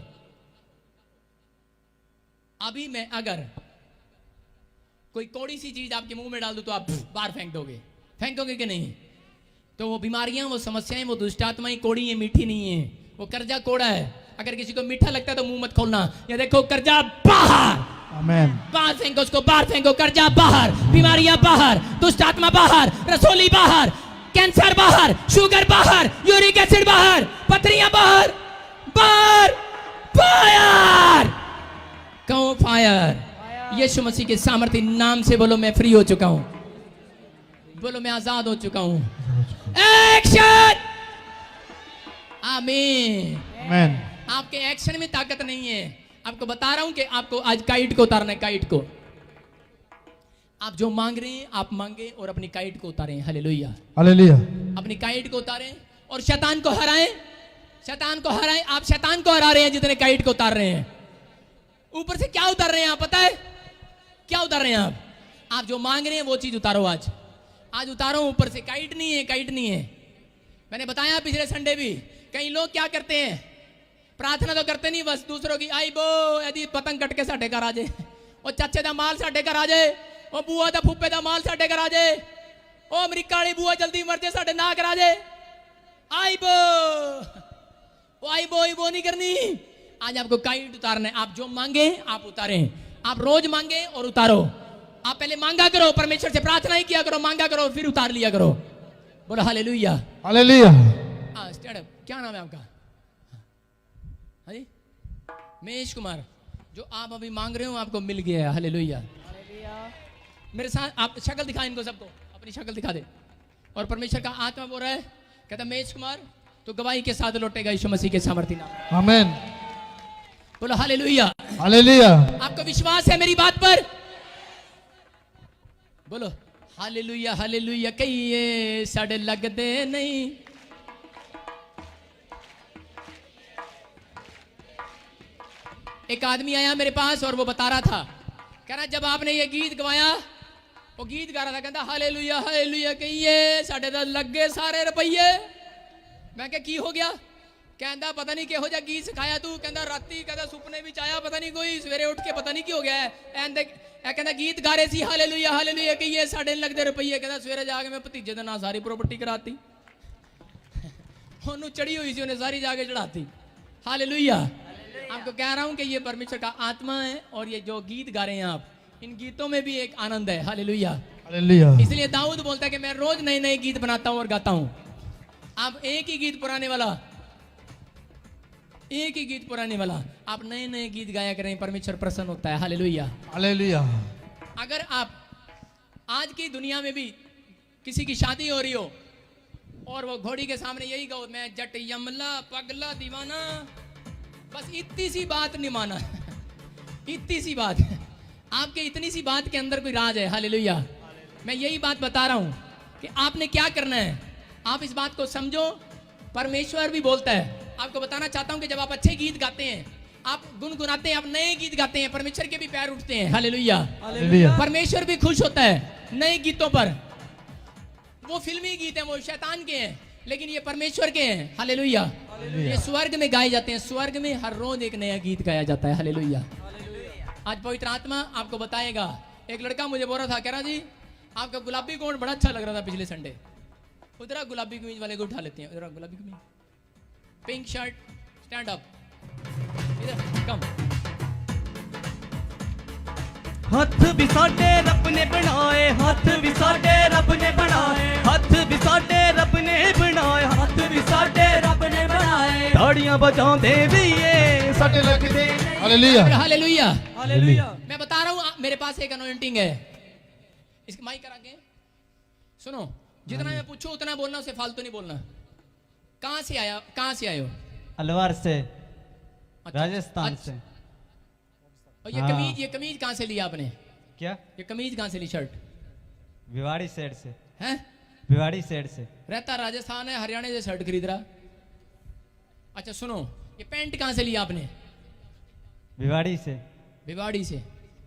अभी मैं अगर कोई कौड़ी सी चीज आपके मुंह में डाल दूं तो आप बाहर फेंकोगे कि नहीं? तो वो बीमारियां, वो समस्याएं, वो दुष्ट आत्माएं कौड़ी है, मीठी नहीं है। वो कर्जा कोड़ा है। अगर किसी को मीठा लगता है तो मुंह मत खोलना। ये देखो, कर्जा बाहर, आमेन, बाहर फेंको उसको, बाहर फेंको। कर्जा बाहर, बीमारियां बाहर, दुष्ट आत्मा बाहर, रसोली बाहर, कैंसर बाहर, शुगर बाहर, यूरिक एसिड बाहर, पथरियां बाहर, बाहर, फायर, कहो फायर। यीशु मसीह के सामर्थ्य नाम से बोलो, मैं फ्री हो चुका हूं। बोलो, मैं आजाद हो चुका हूं। एक्शन, आमीन, आमेन। आपके एक्शन में ताकत नहीं है। आपको बता रहा हूं कि आपको आज काइट को उतारना है। काइट को आप जो मांग रहे हैं आप मांगे और अपनी काइट को उतारें। हालेलुया, हालेलुया, अपनी काइट को उतारें और शैतान को हराएं। शैतान को हराएं। आप शैतान को हरा रहे हैं जितने काइट को उतार रहे हैं। ऊपर से क्या उतार रहे हैं आप, पता है क्या उतार रहे हैं आप? आप जो मांग रहे हैं वो चीज उतारो। आज उतारो ऊपर से। काइट नहीं है, काइट नहीं है। मैंने बताया पिछले संडे भी, कई लोग क्या करते हैं, प्रार्थना तो करते नहीं, बस दूसरों की आई बो यदि पतंग कट के साडे घर आ जाए, और चाचे दा माल साडे घर आ जाए, और बुआ दा फुप्पे दा माल साडे घर आ जाए, ओ अमरीका वाली बुआ जल्दी मर जाए साडे ना करा जाए। आई बो, वो आई बो नहीं करनी। आज आपको काइट उतारना है। आप जो मांगे आप उतारें। आप रोज मांगे और उतारो। आप पहले मांगा करो, परमेश्वर से प्रार्थना ही किया करो, मांगा करो, फिर उतार लिया करो। बोलो हालेलुया, हालेलुया। हाँ, स्टैंड अप। क्या नाम है आपका? हाँ जी, महेश कुमार। जो आप अभी मांग रहे हो आपको मिल गया है। हालेलुया। मेरे साथ आप शक्ल दिखा इनको सबको, अपनी शक्ल दिखा दे। और परमेश्वर का आत्मा बोल रहा है, कहता महेश कुमार तो गवाही के साथ लौटेगा यीशु मसीह के सामर्थ्य नाम। आमेन, बोलो हालेलुया। हालेलुया। आपको विश्वास है मेरी बात पर? बोलो हालेलुया, हालेलुया। कहिए साढ़े लगदे नहीं। एक आदमी आया मेरे पास और वो बता रहा था, कह रहा जब आपने ये गीत गवाया, वो गीत गा रहा था, कहता हालेलुया, हालेलुया। कहिए साढ़े तो लग गए सारे रुपये। मैं क्या की हो गया? कहता पता नहीं किहो जा गीत सिखाया तू, कहता राती कहता सुपने विच आया पता नहीं कोई, सवेरे उठ के पता नहीं की हो गया है कहता गीत गा रहे सी हालेलुया हालेलुया कि ये साढ़े लगते रुपये, कहता सवेरे जाके मैं भतीजे का ना सारी प्रॉपर्टी कराती उन्होंने चढ़ी हुई सी उन्हें सारी जाके चढ़ाती। हालेलुया। आपको कह रहा हूं कि ये परमेश्वर का आत्मा है और ये जो गीत गा रहे हैं आप, इन गीतों में भी एक आनंद है। Hallelujah hallelujah. इसलिए दाऊद बोलता है कि मैं रोज नए नए गीत बनाता हूं और गाता हूं। आप एक ही गीत पुराने वाला, एक ही गीत पुराने वाला, आप नए नए गीत गाया करें, परमेश्वर प्रसन्न होता है। Hallelujah hallelujah. अगर आप आज की दुनिया में भी किसी की शादी हो रही हो और वो घोड़ी के सामने यही गाओ, मैं जट यमला पगला दीवाना, बस इतनी सी बात नहीं माना इतनी सी बात, आपके इतनी सी बात के अंदर कोई राज है। हालेलुया। मैं यही बात बता रहा हूं कि आपने क्या करना है, आप इस बात को समझो। परमेश्वर भी बोलता है, आपको बताना चाहता हूं कि जब आप अच्छे गीत गाते हैं, आप गुनगुनाते हैं, आप नए गीत गाते हैं, परमेश्वर के भी पैर उठते हैं। Hallelujah hallelujah. परमेश्वर भी खुश होता है नए गीतों पर। वो फिल्मी गीत हैं, वो शैतान के हैं, लेकिन ये परमेश्वर के हैं। हालेलुया। ये स्वर्ग में गाए जाते हैं, स्वर्ग में हर रोज एक नया गीत गाया जाता है। हालेलुया। आज पवित्र आत्मा आपको बताएगा। एक लड़का मुझे बोल रहा था, कह रहा जी आपका गुलाबी कोट बड़ा अच्छा लग रहा था पिछले संडे, उधर गुलाबी कमीज वाले को उठा लेते हैं, उधर गुलाबी कमीज, पिंक शर्ट, स्टैंड अप, इधर कम। हथ भी साडे रब ने बनाए, हाथ भी साडे रब ने बनाए, हाथ भी साडे रब ने बनाए, हाथ भी साडे रब ने बनाए, ताड़ियां बजांदे भी ये साडे लगदे। Hallelujah hallelujah hallelujah. मैं बता रहा हूं, मेरे पास एक अनॉइंटिंग है, इसके माइक करा के सुनो, जितना मैं पूछूं उतना बोलना, उसे फालतू नहीं बोलना। कहां से आया, कहां से आए हो? अलवर से, अच्छा, राजस्थान अच्छा। से। और ये हाँ। कमीज, ये कमीज कहां से लिया आपने? क्या? ये कमीज कहां से ली, शर्ट? भिवाड़ी साइड से। हैं? भिवाड़ी साइड से। रहता राजस्थान है, हरियाणा से शर्ट खरीद रहा। अच्छा सुनो, ये पैंट कहां से लिया आपने? भिवाड़ी से। भिवाड़ी से,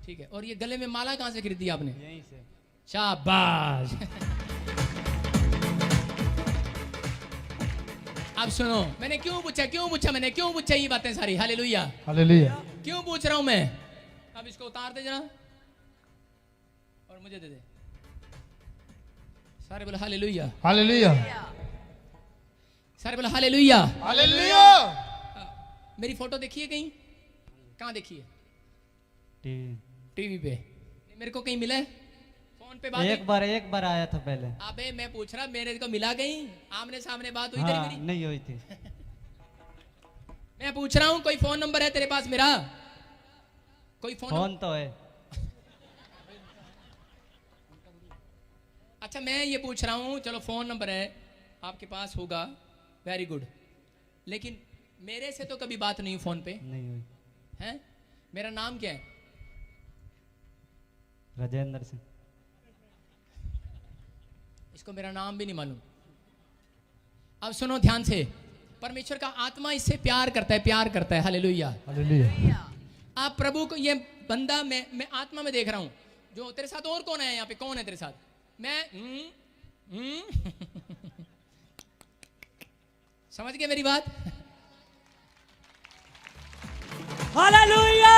ठीक है। और ये गले में माला कहां से खरीदी आपने? यहीं से। शाबाश। अब सुनो, मैंने क्यों पूछा मैंने क्यों पूछा ये बातें सारी? Hallelujah hallelujah. क्यों पूछ रहा हूं मैं? अब इसको उतार दे जरा और मुझे दे दे। सारे बोले हालेलुया हालेलुया सारे बोले हालेलुया हालेलुया। मेरी फोटो देखी है कहीं? कहां देखी है? टीवी। टीवी पे। मेरे को कहीं मिला है? फोन पे बात एक बार आया था पहले। अबे मैं पूछ रहा, मेरे को मिला कहीं? आमने सामने बात हुई तेरी हाँ, मेरी? नहीं हुई थी। मैं पूछ रहा हूं, कोई फोन नंबर है तेरे पास मेरा? कोई फोन तो है। अच्छा मैं ये पूछ रहा हूं, चलो फोन नंबर है आपके पास होगा, वेरी गुड, लेकिन मेरे से तो कभी बात नहीं हुई फोन पे। नहीं हुई। हैं? मेरा नाम क्या है? राजेंद्र सिंह। इसको मेरा नाम भी नहीं मालूम। अब सुनो ध्यान से, परमेश्वर का आत्मा इससे प्यार करता है, प्यार करता है। Hallelujah hallelujah. आप प्रभु को, ये बंदा मैं आत्मा में देख रहा हूं, जो तेरे साथ और कौन है यहाँ पे? कौन है तेरे साथ? मैं समझ गए मेरी बात? हालेलुया।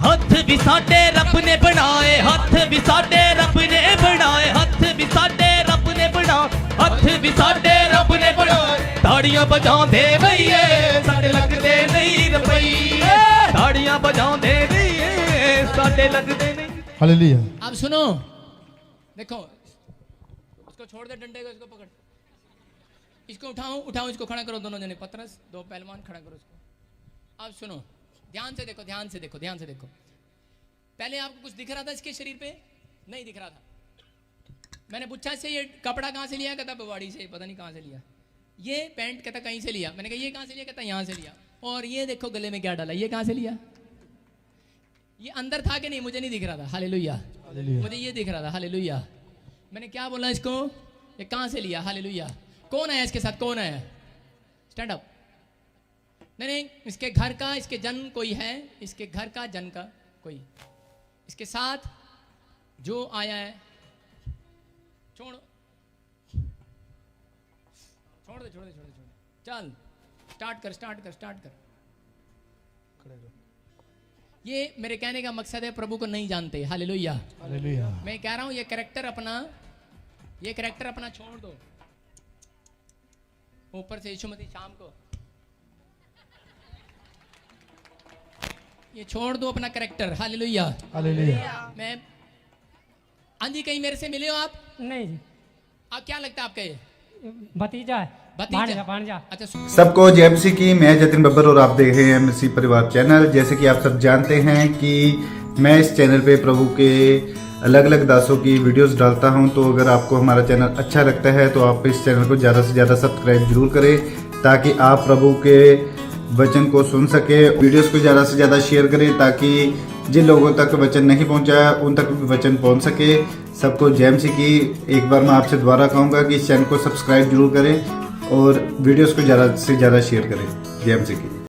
हाथ भी साडे रब ने बनाए, हाथ भी साडे रब ने बनाए, हाथ भी साडे रब ने बनाए, हाथ भी साडे रब ने बनाए, ताड़ियां बजांदे भईए साडे लगदे नहीं रुपये, ताड़ियां बजांदे भईए साडे लगदे नहीं। हालेलुया। अब सुनो, देखो उसको छोड़ दे, डंडे को इसको पकड़, इसको उठाओ, इसको खड़ा करो, दोनों जने, पतरस दो पहलवान खड़ा करो इसको। अब सुनो, ध्यान से देखो, ध्यान से देखो, ध्यान से देखो। पहले आपको कुछ दिख रहा था इसके शरीर पे? नहीं दिख रहा था। मैंने पूछा से ये कपड़ा कहाँ से लिया? कहता भिवाड़ी से, पता नहीं कहाँ से लिया। ये पैंट कहता कहीं से लिया। मैंने कहा ये कहाँ से लिया? कहता यहाँ से लिया। और ये देखो गले में क्या डाला, ये कहाँ से लिया? ये अंदर था कि नहीं? मुझे नहीं दिख रहा था। हालेलुया। मुझे ये दिख रहा था। हालेलुया। मैंने क्या बोला इसको? ये कहाँ से लिया? हालेलुया। कौन आया इसके साथ? कौन आया? Stand up. नहीं, इसके घर का, इसके जन कोई है, इसके घर का जन का कोई इसके साथ जो आया है, छोड़ो छोड़ दे चल स्टार्ट कर ये मेरे कहने का मकसद है प्रभु को नहीं जानते हालेलुया मैं कह रहा हूं ये कैरेक्टर अपना छोड़ दो ऊपर से यीशु मसीह शाम को ये छोड़ दो अपना कैरेक्टर हालेलुया मैं हाँ जी कहीं मेरे से मिले हो आप नहीं जी आप क्या लगता है आपका ये भतीजा है भांजा अच्छा सबको जय मसीह की। मैं जतिन बब्बर और आप देख रहे हैं मसीह परिवार चैनल। जैसे कि आप सब जानते हैं कि मैं इस चैनल पे प्रभु के अलग अलग दासों की वीडियोस डालता हूं, तो अगर आपको हमारा चैनल अच्छा लगता है तो आप इस चैनल को ज़्यादा से ज़्यादा सब्सक्राइब जरूर करें ताकि आप प्रभु के वचन को सुन सके। वीडियोस को ज़्यादा से ज़्यादा शेयर करें ताकि जिन लोगों तक वचन नहीं पहुंचा उन तक भी वचन पहुंच सके। सबको जय मसीह की। एक बार मैं आपसे दोबारा कहूँगा कि इस चैनल को सब्सक्राइब जरूर करें और वीडियोस को ज़्यादा से ज़्यादा शेयर करें। जय मसीह की।